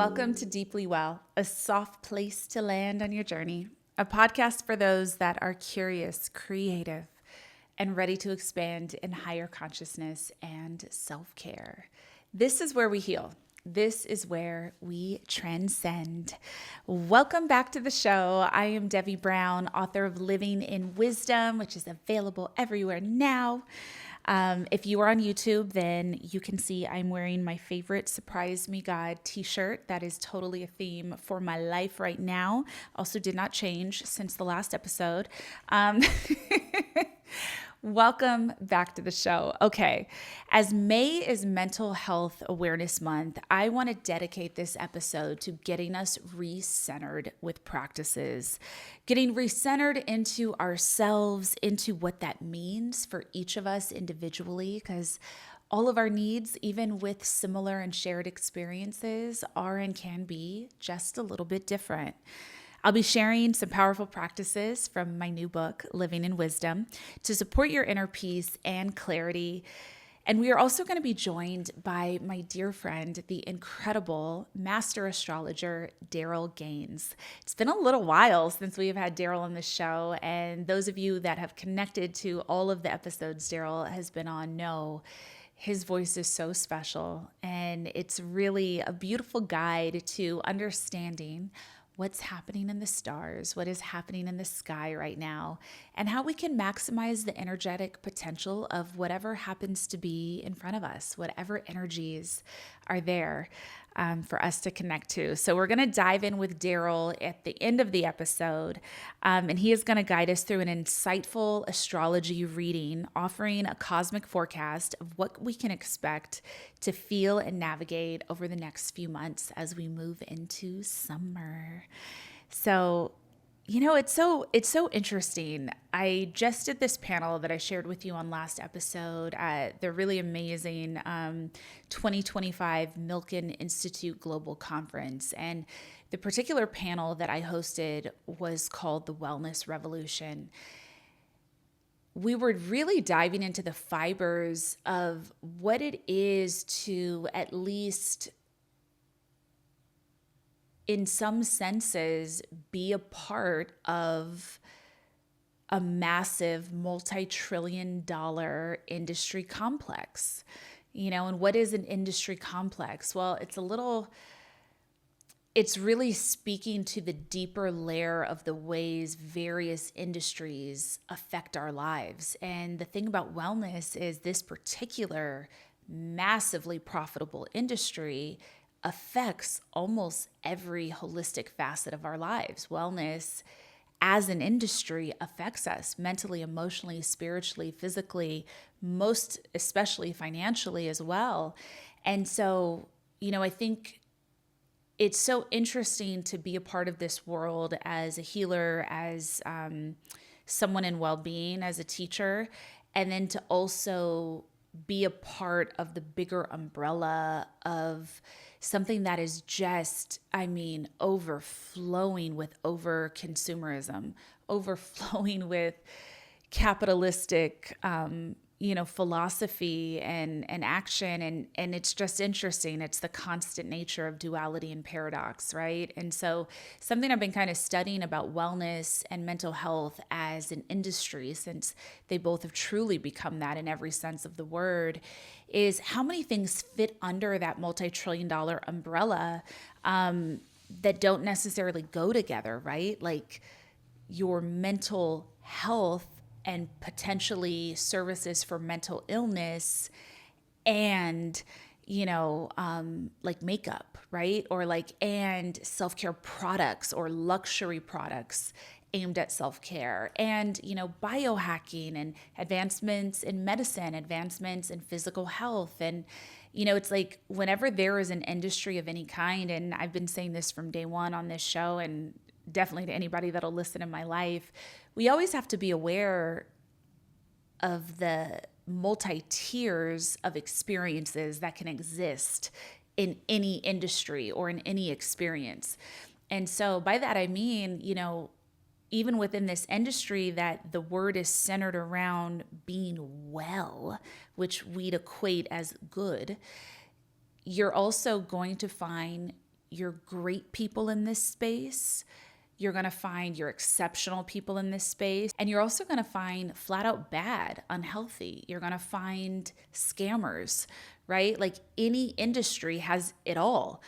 Welcome to Deeply Well, a soft place to land on your journey, a podcast for those that are curious, creative, and ready to expand in higher consciousness and self-care. This is where we heal. This is where we transcend. Welcome back to the show. I am Devi Brown, author of Living in Wisdom, which is available everywhere now. If you are on YouTube, then you can see I'm wearing my favorite Surprise Me God t-shirt. That is totally a theme for my life right now. Also did not change since the last episode. Welcome back to the show. Okay, as May is Mental Health Awareness Month, I want to dedicate this episode to getting us recentered with practices, getting recentered into ourselves, into what that means for each of us individually, because all of our needs, even with similar and shared experiences, are and can be just a little bit different. I'll be sharing some powerful practices from my new book, Living in Wisdom, to support your inner peace and clarity. And we are also going to be joined by my dear friend, the incredible master astrologer, Daryl Gaines. It's been a little while since we have had Daryl on the show, and those of you that have connected to all of the episodes Daryl has been on know his voice is so special, and it's really a beautiful guide to understanding what's happening in the stars, what is happening in the sky right now, and how we can maximize the energetic potential of whatever happens to be in front of us, whatever energies are there for us to connect to. So we're going to dive in with Daryl at the end of the episode, and he is going to guide us through an insightful astrology reading, offering a cosmic forecast of what we can expect to feel and navigate over the next few months as we move into summer. So, it's so interesting. I just did this panel that I shared with you on last episode at the really amazing 2025 Milken Institute Global Conference. And the particular panel that I hosted was called The Wellness Revolution. We were really diving into the fibers of what it is to, at least in some senses, be a part of a massive multi-trillion-dollar industry complex. And what is an industry complex? Well, it's really speaking to the deeper layer of the ways various industries affect our lives. And the thing about wellness is this particular massively profitable industry affects almost every holistic facet of our lives. Wellness as an industry affects us mentally, emotionally, spiritually, physically, most especially financially as well. And so, I think it's so interesting to be a part of this world as a healer, as someone in well-being, as a teacher, and then to also be a part of the bigger umbrella of something that is just, overflowing with over consumerism, overflowing with capitalistic, philosophy and action. And it's just interesting. It's the constant nature of duality and paradox, right? And so something I've been kind of studying about wellness and mental health as an industry, since they both have truly become that in every sense of the word, is how many things fit under that multi-trillion-dollar umbrella that don't necessarily go together, right? Like your mental health and potentially services for mental illness and, like makeup, right? Or and self-care products or luxury products aimed at self-care and, biohacking and advancements in medicine, advancements in physical health. And, it's like whenever there is an industry of any kind, and I've been saying this from day one on this show and definitely to anybody that'll listen in my life, we always have to be aware of the multi-tiers of experiences that can exist in any industry or in any experience. And so by that, I mean, even within this industry, that the word is centered around being well, which we'd equate as good, you're also going to find your great people in this space. You're going to find your exceptional people in this space. And you're also going to find flat out bad, unhealthy. You're going to find scammers, right? Like any industry has it all.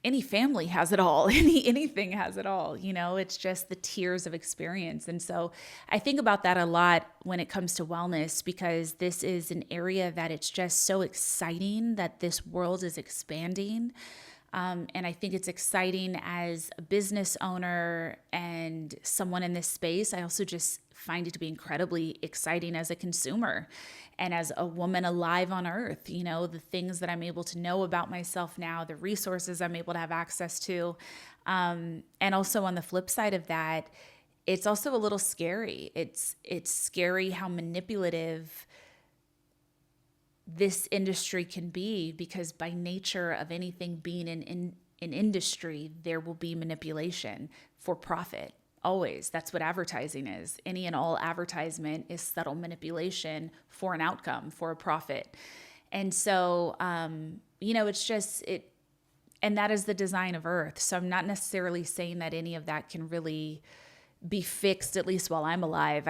Any family has it all. Anything has it all. It's just the tiers of experience. And so I think about that a lot when it comes to wellness, because this is an area that it's just so exciting that this world is expanding. And I think it's exciting as a business owner and someone in this space. I also just find it to be incredibly exciting as a consumer and as a woman alive on earth. The things that I'm able to know about myself now, the resources I'm able to have access to. And also on the flip side of that, it's also a little scary. It's scary how manipulative this industry can be, because by nature of anything being in an industry, there will be manipulation for profit. Always. That's what advertising is. Any and all advertisement is subtle manipulation for an outcome, for a profit. And so, it's just, and that is the design of Earth. So I'm not necessarily saying that any of that can really be fixed, at least while I'm alive.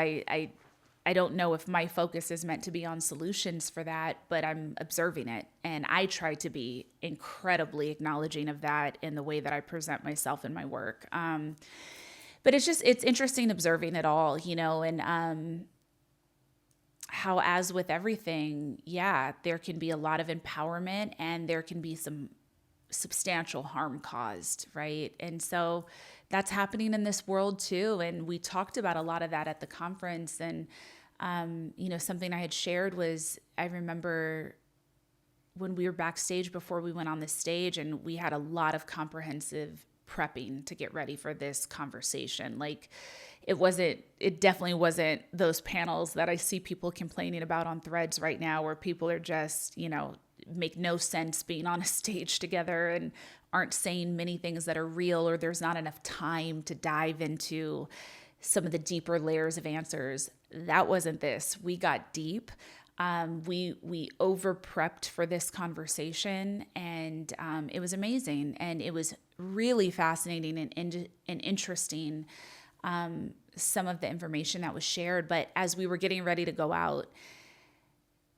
I don't know if my focus is meant to be on solutions for that, but I'm observing it. And I try to be incredibly acknowledging of that in the way that I present myself in my work. But it's interesting observing it all, and how, as with everything, there can be a lot of empowerment and there can be some substantial harm caused, right? And so that's happening in this world too. And we talked about a lot of that at the conference. And, something I had shared was, I remember when we were backstage before we went on the stage, and we had a lot of comprehensive prepping to get ready for this conversation. Like it definitely wasn't those panels that I see people complaining about on Threads right now, where people are just, make no sense being on a stage together and aren't saying many things that are real, or there's not enough time to dive into some of the deeper layers of answers. That wasn't this. We got deep. We over prepped for this conversation, and it was amazing. And it was really fascinating and interesting, some of the information that was shared. But as we were getting ready to go out,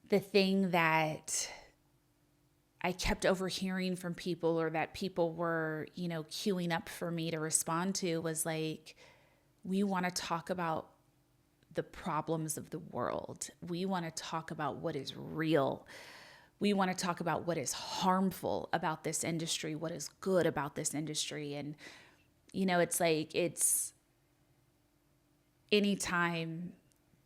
the thing that I kept overhearing from people, or that people were, queuing up for me to respond to, was like, we want to talk about the problems of the world. We want to talk about what is real. We want to talk about what is harmful about this industry, what is good about this industry. And, it's anytime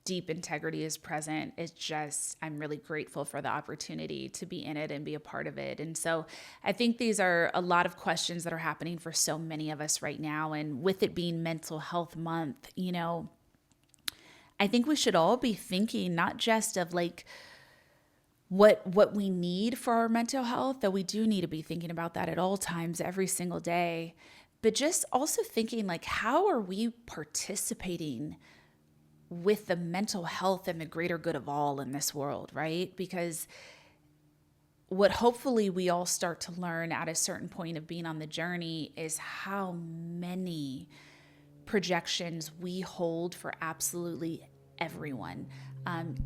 deep integrity is present, it's just, I'm really grateful for the opportunity to be in it and be a part of it. And so I think these are a lot of questions that are happening for so many of us right now. And with it being Mental Health Month, I think we should all be thinking not just of like what we need for our mental health, though we do need to be thinking about that at all times, every single day, but just also thinking like, how are we participating with the mental health and the greater good of all in this world, right? Because what hopefully we all start to learn at a certain point of being on the journey is how many projections we hold for absolutely everyone.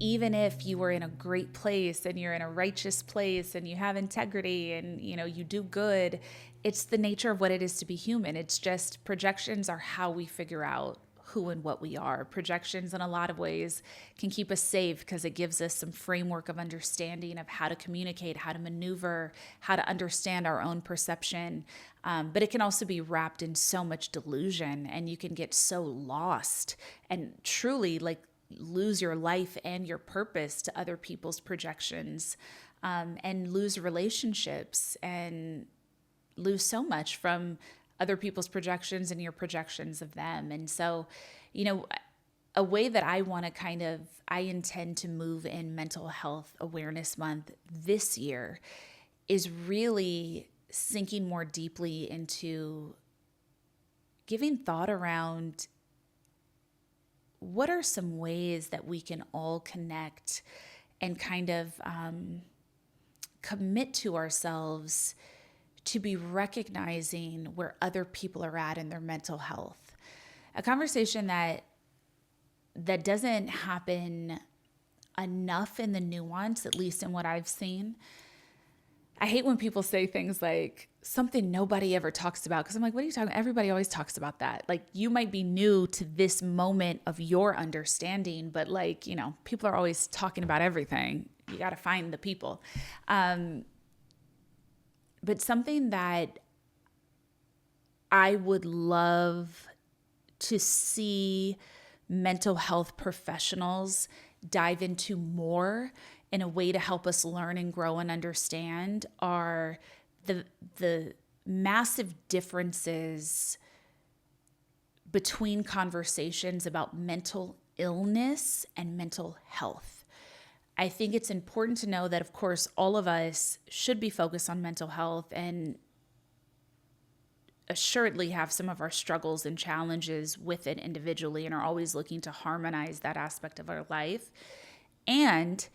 Even if you are in a great place and you're in a righteous place and you have integrity and, you do good, it's the nature of what it is to be human. It's just projections are how we figure out who and what we are. Projections in a lot of ways can keep us safe because it gives us some framework of understanding of how to communicate, how to maneuver, how to understand our own perception. But it can also be wrapped in so much delusion, and you can get so lost and truly like lose your life and your purpose to other people's projections, and lose relationships and lose so much from other people's projections and your projections of them. And so, a way that I intend to move in Mental Health Awareness Month this year is really sinking more deeply into giving thought around what are some ways that we can all connect and kind of commit to ourselves to be recognizing where other people are at in their mental health. A conversation that doesn't happen enough in the nuance, at least in what I've seen. I hate when people say things like something nobody ever talks about, because I'm like, what are you talking about? Everybody always talks about that. Like, you might be new to this moment of your understanding, but like, people are always talking about everything. You got to find the people. But something that I would love to see mental health professionals dive into more in a way to help us learn and grow and understand are the massive differences between conversations about mental illness and mental health. I think it's important to know that, of course, all of us should be focused on mental health and assuredly have some of our struggles and challenges with it individually and are always looking to harmonize that aspect of our life. And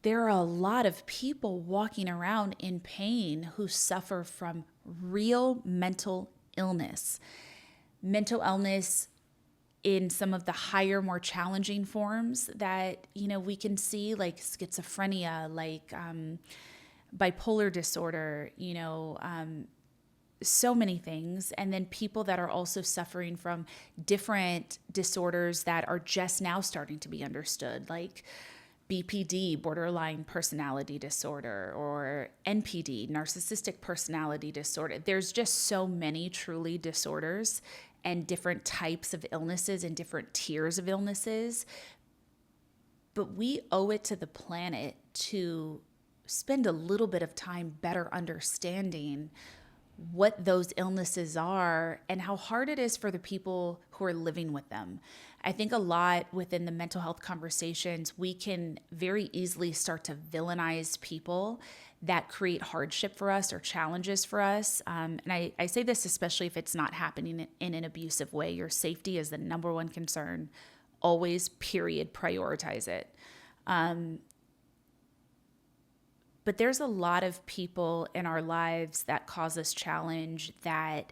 there are a lot of people walking around in pain who suffer from real mental illness. Mental illness in some of the higher, more challenging forms that, we can see, like schizophrenia, like bipolar disorder, so many things. And then people that are also suffering from different disorders that are just now starting to be understood, like BPD, borderline personality disorder, or NPD, narcissistic personality disorder. There's just so many truly disorders and different types of illnesses and different tiers of illnesses. But we owe it to the planet to spend a little bit of time better understanding what those illnesses are and how hard it is for the people who are living with them. I think a lot within the mental health conversations, we can very easily start to villainize people that create hardship for us or challenges for us. And I say this especially if it's not happening in an abusive way. Your safety is the number one concern. Always, period, prioritize it. But there's a lot of people in our lives that cause us challenge that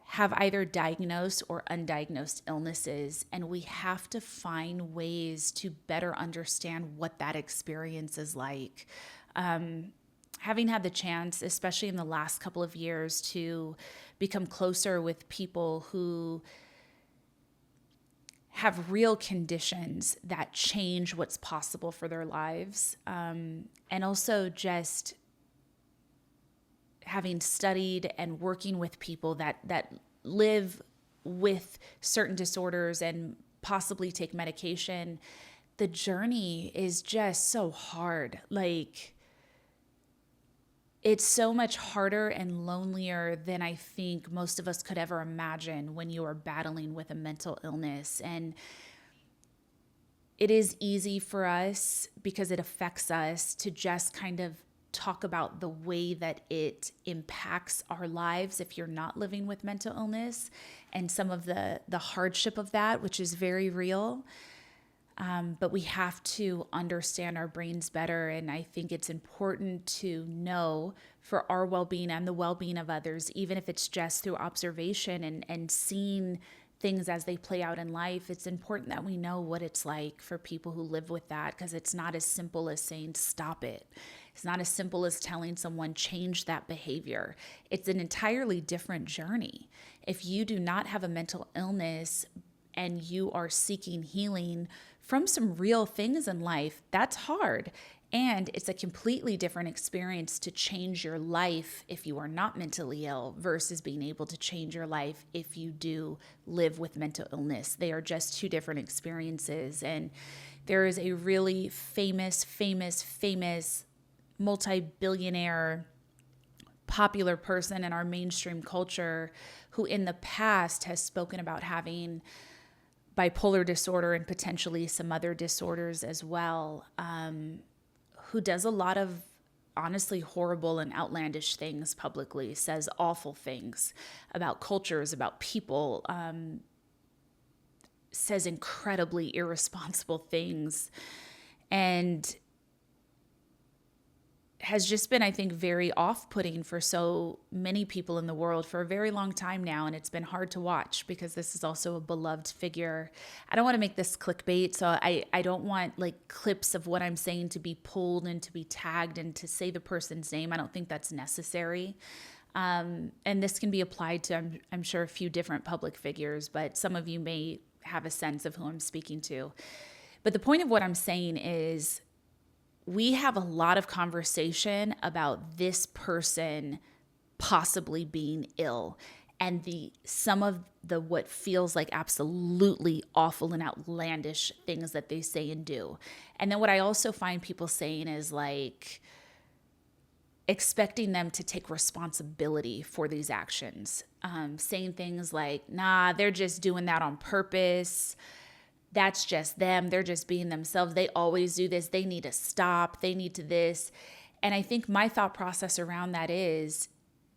have either diagnosed or undiagnosed illnesses, and we have to find ways to better understand what that experience is like. Having had the chance, especially in the last couple of years, to become closer with people who have real conditions that change what's possible for their lives. And also just having studied and working with people that live with certain disorders and possibly take medication, the journey is just so hard. Like, it's so much harder and lonelier than I think most of us could ever imagine when you are battling with a mental illness. And it is easy for us, because it affects us, to just kind of talk about the way that it impacts our lives if you're not living with mental illness, and some of the hardship of that, which is very real. But we have to understand our brains better. And I think it's important to know, for our well-being and the well-being of others, even if it's just through observation and seeing things as they play out in life, it's important that we know what it's like for people who live with that, because it's not as simple as saying, stop it. It's not as simple as telling someone, change that behavior. It's an entirely different journey. If you do not have a mental illness and you are seeking healing from some real things in life, that's hard. And it's a completely different experience to change your life if you are not mentally ill versus being able to change your life if you do live with mental illness. They are just two different experiences. And there is a really famous multi-billionaire popular person in our mainstream culture who in the past has spoken about having bipolar disorder and potentially some other disorders as well, who does a lot of honestly horrible and outlandish things publicly, says awful things about cultures, about people, says incredibly irresponsible things, and has just been, I think, very off-putting for so many people in the world for a very long time now. And it's been hard to watch because this is also a beloved figure. I don't want to make this clickbait. So I don't want like clips of what I'm saying to be pulled and to be tagged and to say the person's name. I don't think that's necessary. And this can be applied to, I'm sure, a few different public figures, but some of you may have a sense of who I'm speaking to. But the point of what I'm saying is, we have a lot of conversation about this person possibly being ill and some of the what feels like absolutely awful and outlandish things that they say and do. And then what I also find people saying is like expecting them to take responsibility for these actions, saying things like, nah, they're just doing that on purpose. That's just them. They're just being themselves. They always do this. They need to stop. They need to this. And I think my thought process around that is,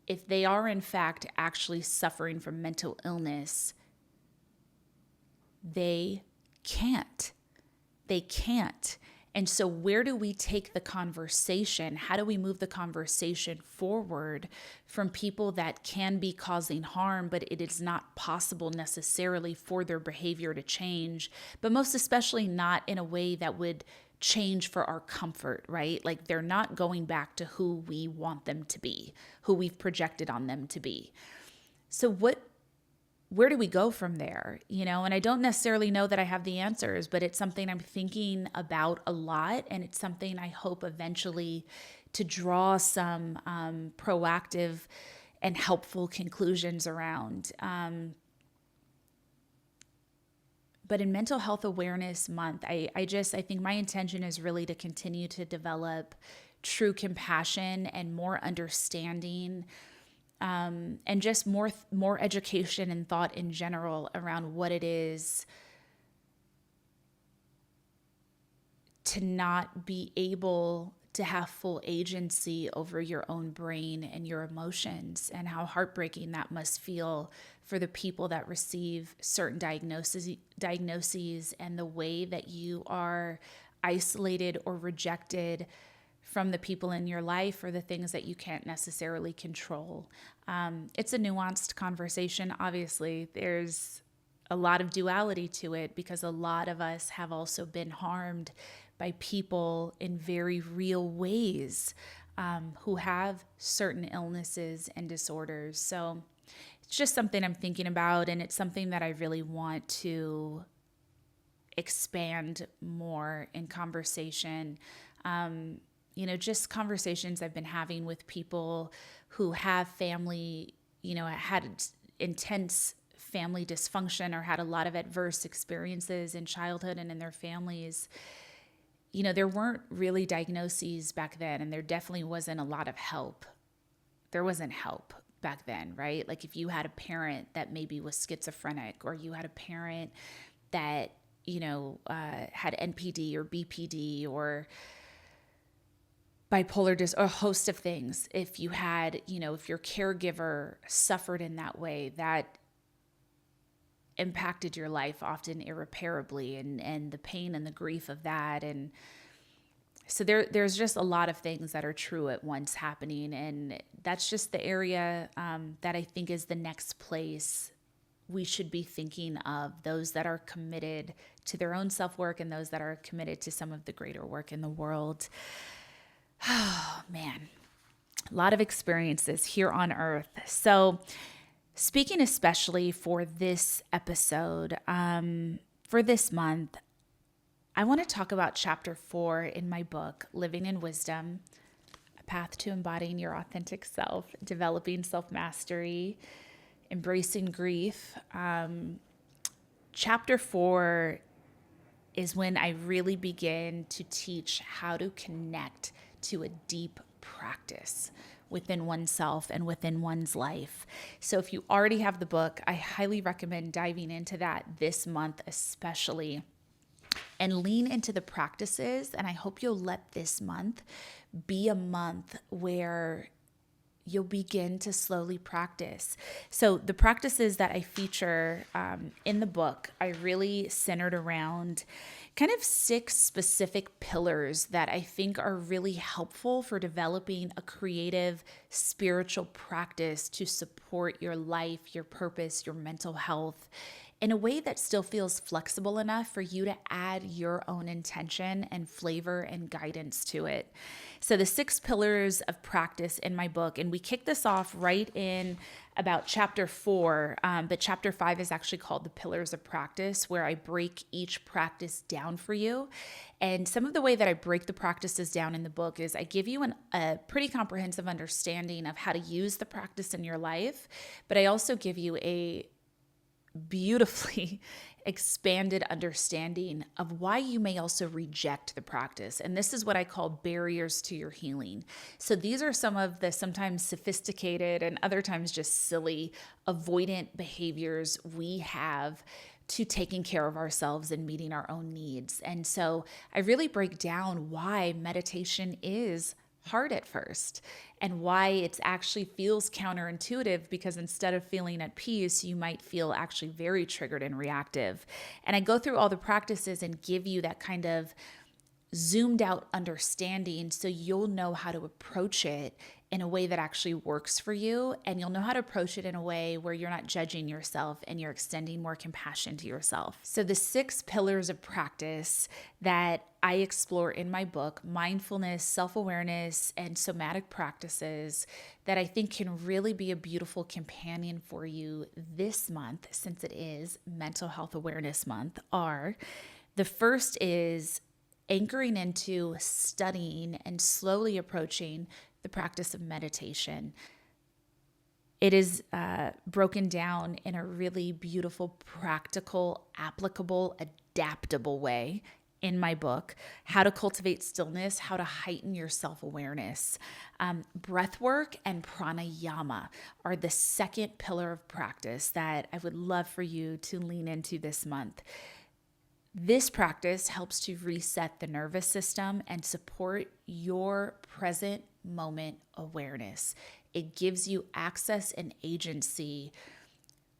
if they are in fact actually suffering from mental illness, they can't. They can't. And so where do we take the conversation? How do we move the conversation forward from people that can be causing harm, but it is not possible necessarily for their behavior to change, but most especially not in a way that would change for our comfort, right? Like they're not going back to who we want them to be, who we've projected on them to be. So where do we go from there? And I don't necessarily know that I have the answers, but it's something I'm thinking about a lot. And it's something I hope eventually to draw some proactive and helpful conclusions around. But in Mental Health Awareness Month, I think my intention is really to continue to develop true compassion and more understanding, and just more education and thought in general around what it is to not be able to have full agency over your own brain and your emotions, and how heartbreaking that must feel for the people that receive certain diagnoses, and the way that you are isolated or rejected from the people in your life or the things that you can't necessarily control. It's a nuanced conversation. Obviously, there's a lot of duality to it because a lot of us have also been harmed by people in very real ways, who have certain illnesses and disorders. So it's just something I'm thinking about, and it's something that I really want to expand more in conversation. Just conversations I've been having with people who have family, had intense family dysfunction or had a lot of adverse experiences in childhood and in their families. There weren't really diagnoses back then, and there definitely wasn't a lot of help. There wasn't help back then, right? Like if you had a parent that maybe was schizophrenic, or you had a parent that, had NPD or BPD or bipolar or a host of things. If you had, if your caregiver suffered in that way, that impacted your life often irreparably, and the pain and the grief of that. And so there's just a lot of things that are true at once happening. And that's just the area that I think is the next place we should be thinking of, those that are committed to their own self-work and those that are committed to some of the greater work in the world. Oh, man, a lot of experiences here on earth. So speaking especially for this episode, for this month, I want to talk about chapter 4 in my book, Living in Wisdom, A Path to Embodying Your Authentic Self, Developing Self-Mastery, Embracing Grief. Chapter 4 is when I really begin to teach how to connect to a deep practice within oneself and within one's life. So if you already have the book, I highly recommend diving into that this month especially, and lean into the practices. And I hope you'll let this month be a month where you'll begin to slowly practice. So the practices that I feature in the book, I really centered around kind of 6 specific pillars that I think are really helpful for developing a creative spiritual practice to support your life, your purpose, your mental health in a way that still feels flexible enough for you to add your own intention and flavor and guidance to it. So the 6 pillars of practice in my book, and we kick this off right in about chapter 4, but chapter 5 is actually called the pillars of practice, where I break each practice down for you. And some of the way that I break the practices down in the book is I give you a pretty comprehensive understanding of how to use the practice in your life, but I also give you a beautifully expanded understanding of why you may also reject the practice. And this is what I call barriers to your healing. So these are some of the sometimes sophisticated and other times just silly avoidant behaviors we have to taking care of ourselves and meeting our own needs. And so I really break down why meditation is hard at first and why it actually feels counterintuitive, because instead of feeling at peace, you might feel actually very triggered and reactive. And I go through all the practices and give you that kind of zoomed out understanding so you'll know how to approach it in a way that actually works for you, and you'll know how to approach it in a way where you're not judging yourself and you're extending more compassion to yourself. So the 6 pillars of practice that I explore in my book, mindfulness, self-awareness, and somatic practices that I think can really be a beautiful companion for you this month, since it is Mental Health Awareness Month, are: the first is anchoring into studying and slowly approaching the practice of meditation. It is broken down in a really beautiful, practical, applicable, adaptable way in my book: how to cultivate stillness, how to heighten your self-awareness. Breath work and pranayama are the second pillar of practice that I would love for you to lean into this month. This practice helps to reset the nervous system and support your present moment awareness. It gives you access and agency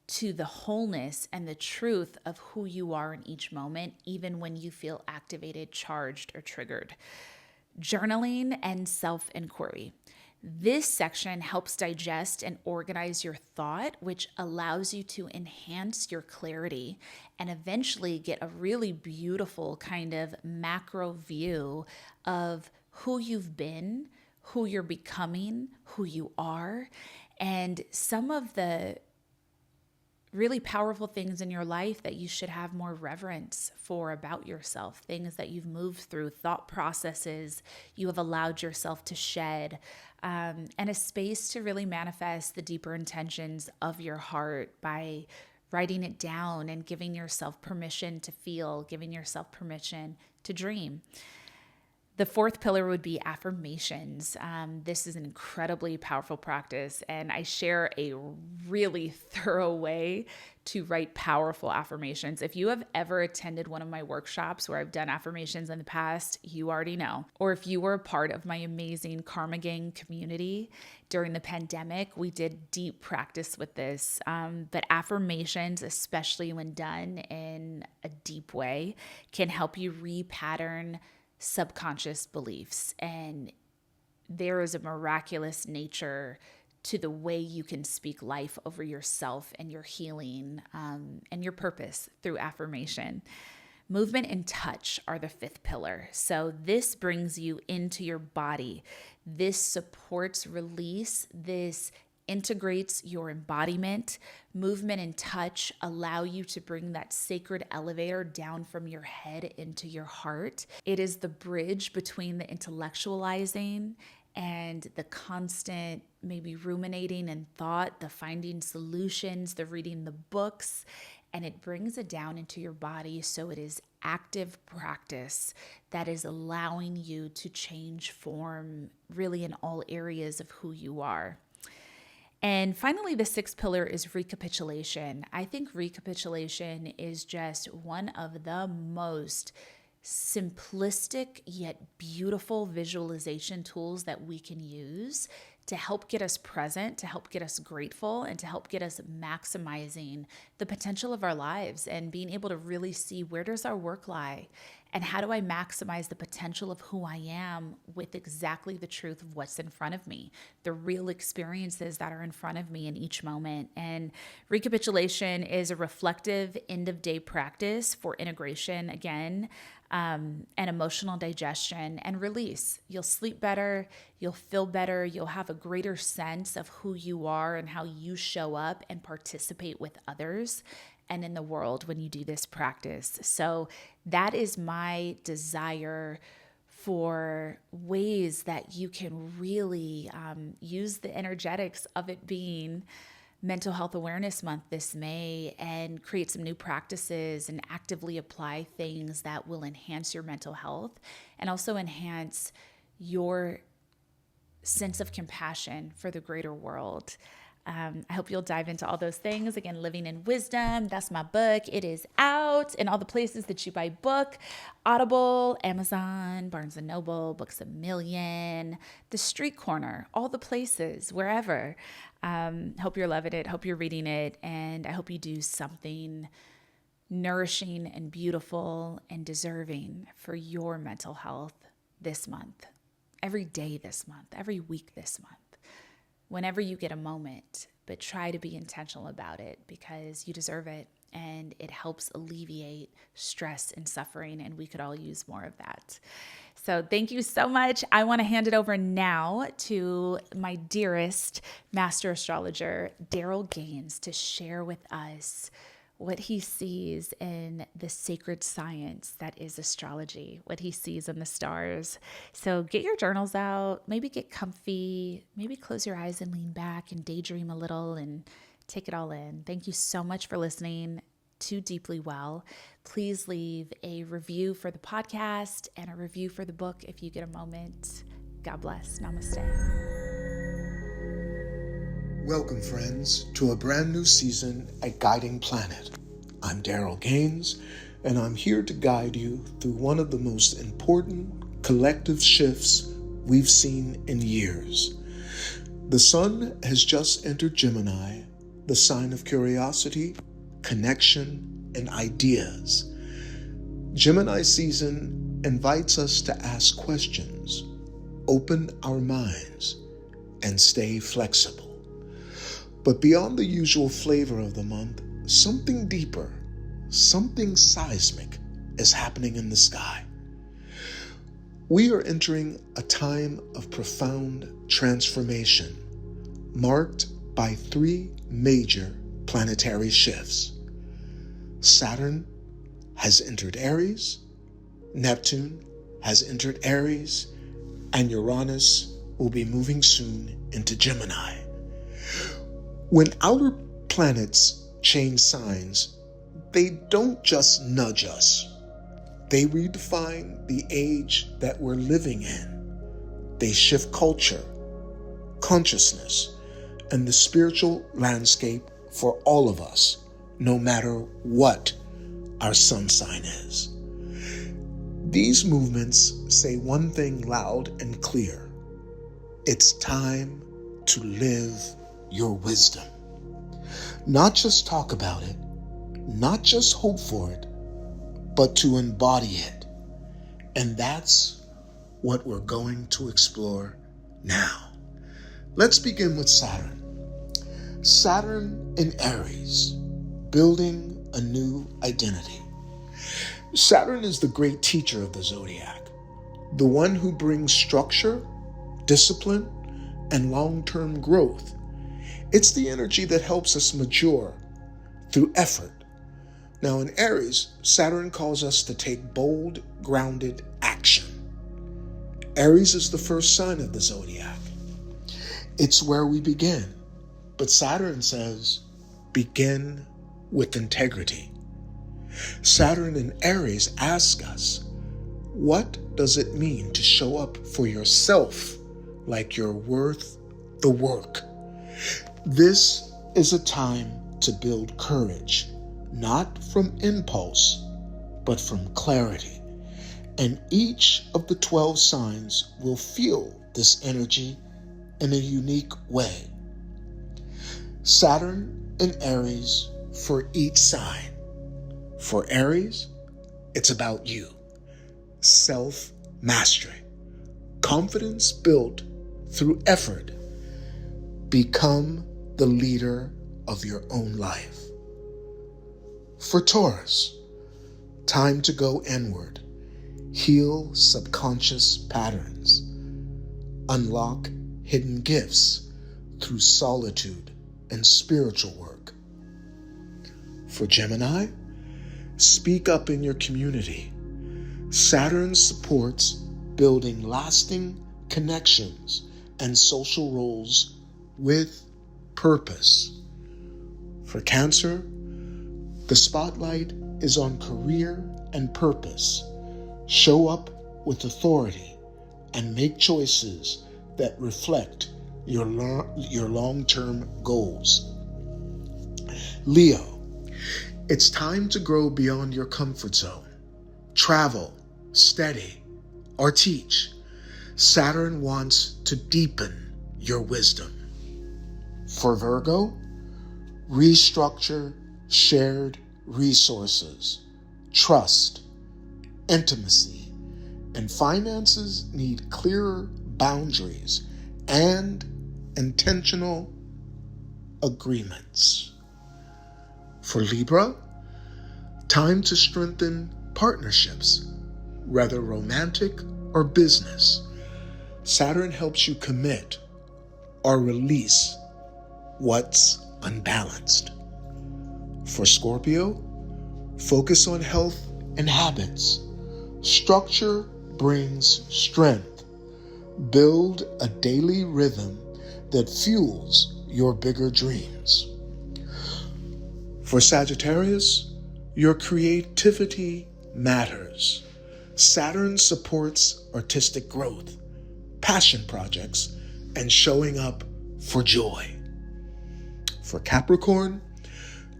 to the wholeness and the truth of who you are in each moment, even when you feel activated, charged, or triggered. Journaling and self-inquiry. This section helps digest and organize your thought, which allows you to enhance your clarity and eventually get a really beautiful kind of macro view of who you've been, who you're becoming, who you are, and some of the really powerful things in your life that you should have more reverence for about yourself, things that you've moved through, thought processes you have allowed yourself to shed, and a space to really manifest the deeper intentions of your heart by writing it down and giving yourself permission to feel, giving yourself permission to dream. The fourth pillar would be affirmations. This is an incredibly powerful practice, and I share a really thorough way to write powerful affirmations. If you have ever attended one of my workshops where I've done affirmations in the past, you already know. Or if you were a part of my amazing Karma Gang community during the pandemic, we did deep practice with this. But affirmations, especially when done in a deep way, can help you repattern subconscious beliefs. And there is a miraculous nature to the way you can speak life over yourself and your healing and your purpose through affirmation. Movement and touch are the fifth pillar. So this brings you into your body. This supports release. This integrates your embodiment. Movement and touch allow you to bring that sacred elevator down from your head into your heart. It is the bridge between the intellectualizing and the constant maybe ruminating and thought, the finding solutions, the reading the books, and it brings it down into your body. So it is active practice that is allowing you to change form really in all areas of who you are. And finally, the sixth pillar is recapitulation. I think recapitulation is just one of the most simplistic yet beautiful visualization tools that we can use to help get us present, to help get us grateful, and to help get us maximizing the potential of our lives and being able to really see, where does our work lie? And how do I maximize the potential of who I am with exactly the truth of what's in front of me, the real experiences that are in front of me in each moment? And recapitulation is a reflective end of day practice for integration, again, and emotional digestion and release. You'll sleep better, you'll feel better, you'll have a greater sense of who you are and how you show up and participate with others and in the world when you do this practice. So that is my desire for ways that you can really use the energetics of it being Mental Health Awareness Month this May and create some new practices and actively apply things that will enhance your mental health and also enhance your sense of compassion for the greater world. I hope you'll dive into all those things. Again, Living in Wisdom, that's my book. It is out in all the places that you buy book: Audible, Amazon, Barnes & Noble, Books A Million, The Street Corner, all the places, wherever. Hope you're loving it. Hope you're reading it. And I hope you do something nourishing and beautiful and deserving for your mental health this month, every day this month, every week this month. Whenever you get a moment, but try to be intentional about it because you deserve it and it helps alleviate stress and suffering, and we could all use more of that. So thank you so much. I want to hand it over now to my dearest master astrologer, Daryl Gaines, to share with us what he sees in the sacred science that is astrology, what he sees in the stars. So get your journals out, maybe get comfy, maybe close your eyes and lean back and daydream a little and take it all in. Thank you so much for listening to Deeply Well. Please leave a review for the podcast and a review for the book if you get a moment. God bless. Namaste. Welcome, friends, to a brand new season at Guiding Planet. I'm Daryl Gaines, and I'm here to guide you through one of the most important collective shifts we've seen in years. The sun has just entered Gemini, the sign of curiosity, connection, and ideas. Gemini season invites us to ask questions, open our minds, and stay flexible. But beyond the usual flavor of the month, something deeper, something seismic is happening in the sky. We are entering a time of profound transformation, marked by three major planetary shifts. Saturn has entered Aries, Neptune has entered Aries, and Uranus will be moving soon into Gemini. When outer planets change signs, they don't just nudge us. They redefine the age that we're living in. They shift culture, consciousness, and the spiritual landscape for all of us, no matter what our sun sign is. These movements say one thing loud and clear: it's time to live your wisdom. Not just talk about it, not just hope for it, but to embody it. And that's what we're going to explore now. Let's begin with Saturn. Saturn in Aries, building a new identity. Saturn is the great teacher of the zodiac, the one who brings structure, discipline, and long-term growth. It's the energy that helps us mature through effort. Now in Aries, Saturn calls us to take bold, grounded action. Aries is the first sign of the zodiac. It's where we begin. But Saturn says, begin with integrity. Saturn in Aries asks us, what does it mean to show up for yourself like you're worth the work? This is a time to build courage, not from impulse, but from clarity. And each of the 12 signs will feel this energy in a unique way. Saturn in Aries for each sign. For Aries, it's about you. Self-mastery. Confidence built through effort. Become the leader of your own life. For Taurus, time to go inward. Heal subconscious patterns. Unlock hidden gifts through solitude and spiritual work. For Gemini, speak up in your community. Saturn supports building lasting connections and social roles with purpose. For Cancer, the spotlight is on career and purpose. Show up with authority and make choices that reflect your long-term goals. Leo, it's time to grow beyond your comfort zone. Travel, study, or teach. Saturn wants to deepen your wisdom. For Virgo, restructure shared resources. Trust, intimacy, and finances need clearer boundaries and intentional agreements. For Libra, time to strengthen partnerships, whether romantic or business. Saturn helps you commit or release what's unbalanced. For Scorpio, focus on health and habits. Structure brings strength. Build a daily rhythm that fuels your bigger dreams. For Sagittarius, your creativity matters. Saturn supports artistic growth, passion projects, and showing up for joy. For Capricorn,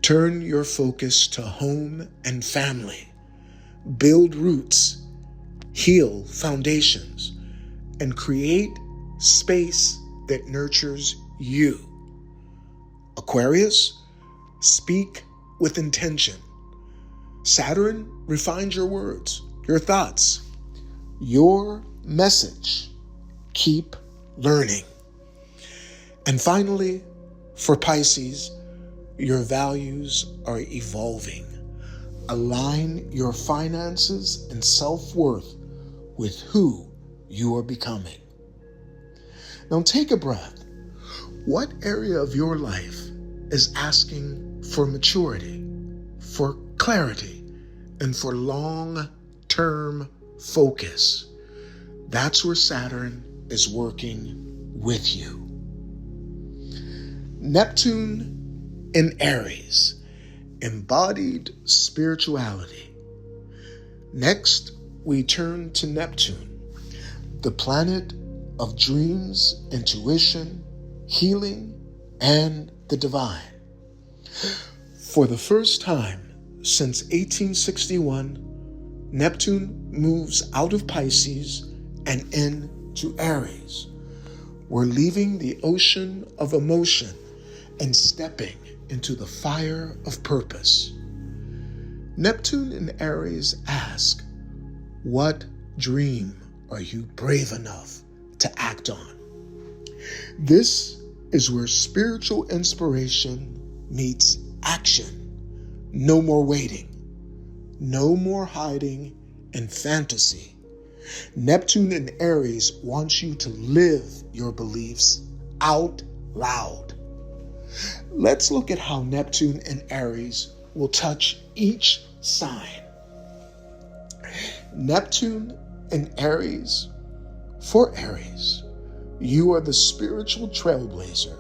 turn your focus to home and family. Build roots, heal foundations, and create space that nurtures you. Aquarius, speak with intention. Saturn refines your words, your thoughts, your message. Keep learning. And finally, for Pisces, your values are evolving. Align your finances and self-worth with who you are becoming. Now take a breath. What area of your life is asking for maturity, for clarity, and for long-term focus? That's where Saturn is working with you. Neptune in Aries, embodied spirituality. Next, we turn to Neptune, the planet of dreams, intuition, healing, and the divine. For the first time since 1861, Neptune moves out of Pisces and into Aries. We're leaving the ocean of emotion and stepping into the fire of purpose. Neptune in Aries asks, what dream are you brave enough to act on? This is where spiritual inspiration meets action. No more waiting. No more hiding in fantasy. Neptune in Aries wants you to live your beliefs out loud. Let's look at how Neptune in Aries will touch each sign. Neptune in Aries, for Aries, you are the spiritual trailblazer.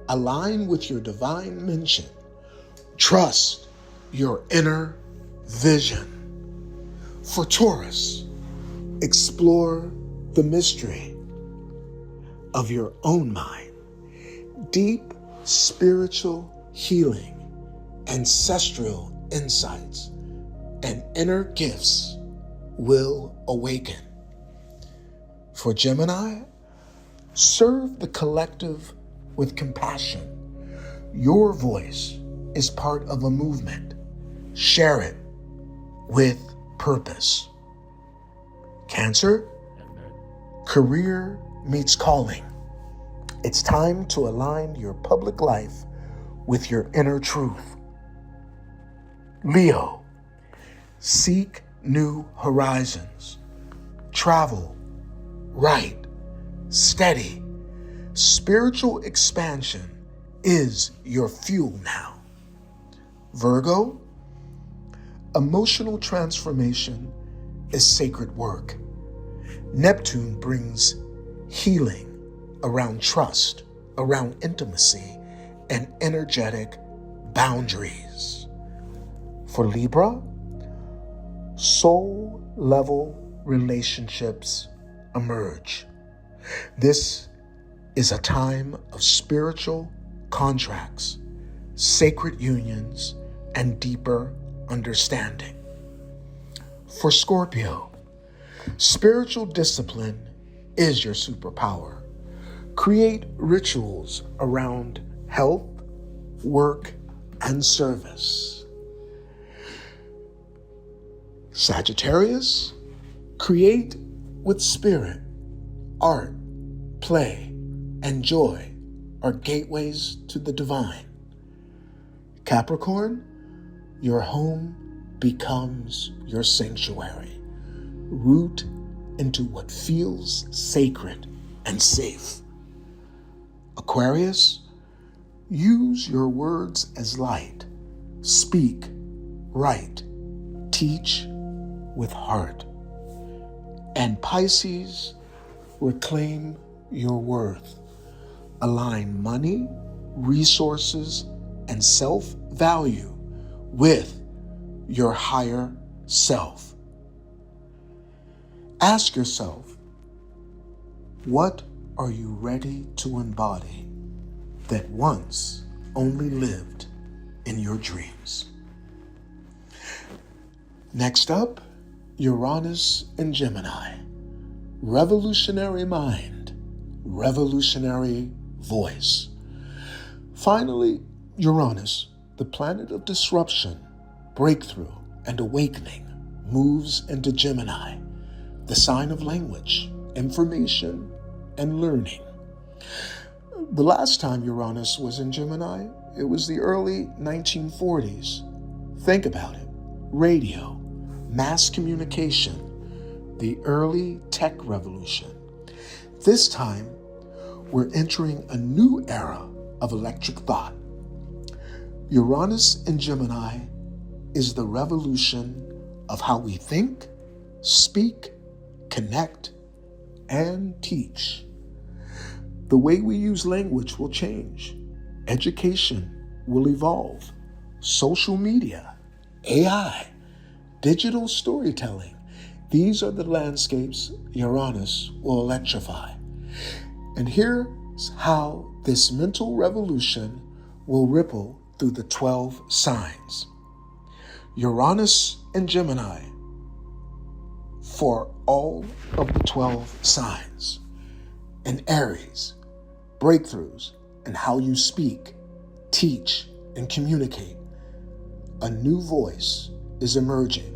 Align with your divine mission. Trust your inner vision. For Taurus, explore the mystery of your own mind. Deep spiritual healing, ancestral insights, and inner gifts will awaken. For Gemini, serve the collective with compassion. Your voice is part of a movement. Share it with purpose. Cancer, career meets calling. It's time to align your public life with your inner truth. Leo, seek new horizons. Travel, write, steady. Spiritual expansion is your fuel now. Virgo, emotional transformation is sacred work. Neptune brings healing around trust, around intimacy, and energetic boundaries. For Libra, soul-level relationships emerge. This is a time of spiritual contracts, sacred unions, and deeper understanding. For Scorpio, spiritual discipline is your superpower. Create rituals around health, work, and service. Sagittarius, create with spirit. Art, play, and joy are gateways to the divine. Capricorn, your home becomes your sanctuary. Root into what feels sacred and safe. Aquarius, use your words as light. Speak, write, teach with heart. And Pisces, reclaim your worth. Align money, resources, and self-value with your higher self. Ask yourself, what are you ready to embody that once only lived in your dreams? Next up, Uranus and Gemini. Revolutionary mind, revolutionary voice. Finally, Uranus, the planet of disruption, breakthrough, and awakening, moves into Gemini, the sign of language, information, and learning. The last time Uranus was in Gemini, it was the early 1940s. Think about it. Radio, mass communication, the early tech revolution. This time, we're entering a new era of electric thought. Uranus in Gemini is the revolution of how we think, speak, connect, and teach. The way we use language will change. Education will evolve. Social media, AI, digital storytelling. These are the landscapes Uranus will electrify. And here's how this mental revolution will ripple through the 12 signs. Uranus and Gemini for all of the 12 signs. And Aries, breakthroughs in how you speak, teach, and communicate. A new voice is emerging.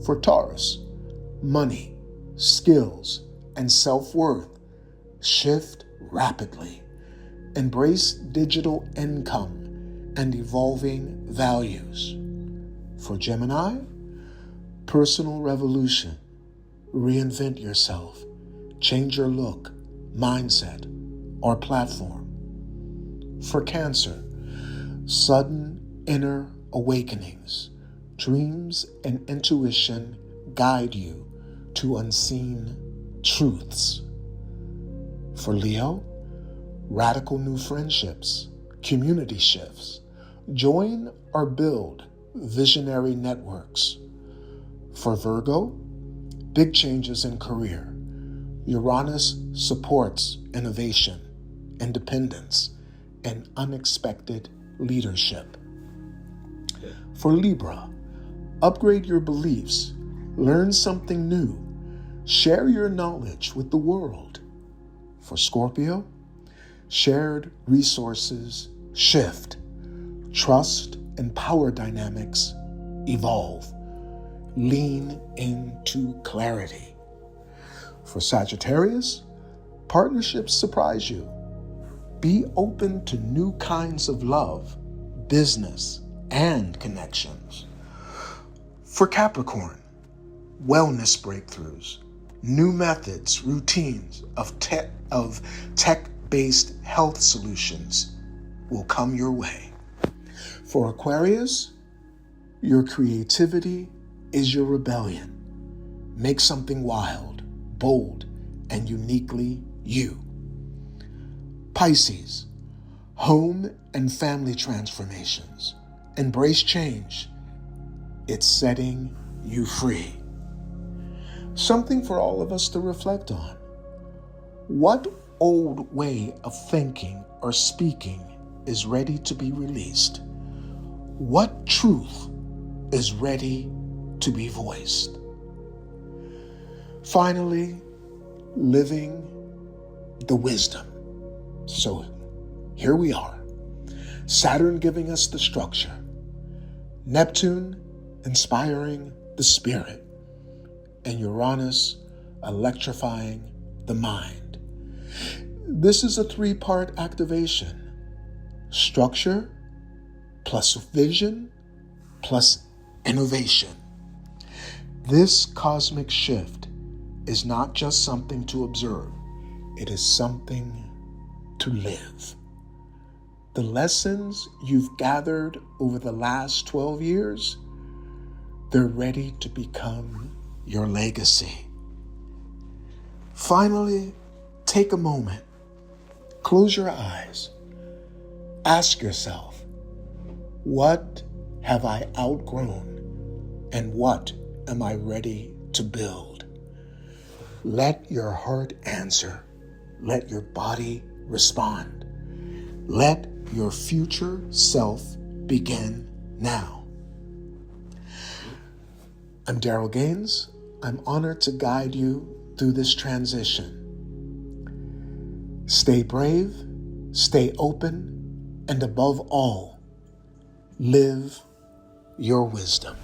For Taurus, money, skills, and self-worth shift rapidly. Embrace digital income and evolving values. For Gemini, personal revolution. Reinvent yourself. Change your look, mindset, or platform. For Cancer, sudden inner awakenings. Dreams and intuition guide you to unseen truths. For Leo, radical new friendships, community shifts. Join or build visionary networks. For Virgo, big changes in career. Uranus supports innovation, independence, and unexpected leadership. For Libra, upgrade your beliefs, Learn something new. Share your knowledge with the world. For Scorpio, shared resources shift. Trust and power dynamics evolve. Lean into clarity. For Sagittarius, partnerships surprise you. Be open to new kinds of love, business, and connections. For Capricorn, wellness breakthroughs, new methods, routines of tech-based health solutions will come your way. For Aquarius, your creativity is your rebellion. Make something wild, bold, and uniquely you. Pisces, home and family transformations. Embrace change. It's setting you free. Something for all of us to reflect on. What old way of thinking or speaking is ready to be released? What truth is ready to be voiced? Finally, living the wisdom. So here we are. Saturn giving us the structure. Neptune inspiring the spirit. And Uranus electrifying the mind. This is a 3-part activation. Structure plus vision plus innovation. This cosmic shift is not just something to observe. It is something to live. The lessons you've gathered over the last 12 years, they're ready to become your legacy. Finally, take a moment. Close your eyes. Ask yourself, what have I outgrown and what am I ready to build? Let your heart answer. Let your body respond. Let your future self begin now. I'm Daryl Gaines. I'm honored to guide you through this transition. Stay brave, stay open, and above all, live your wisdom.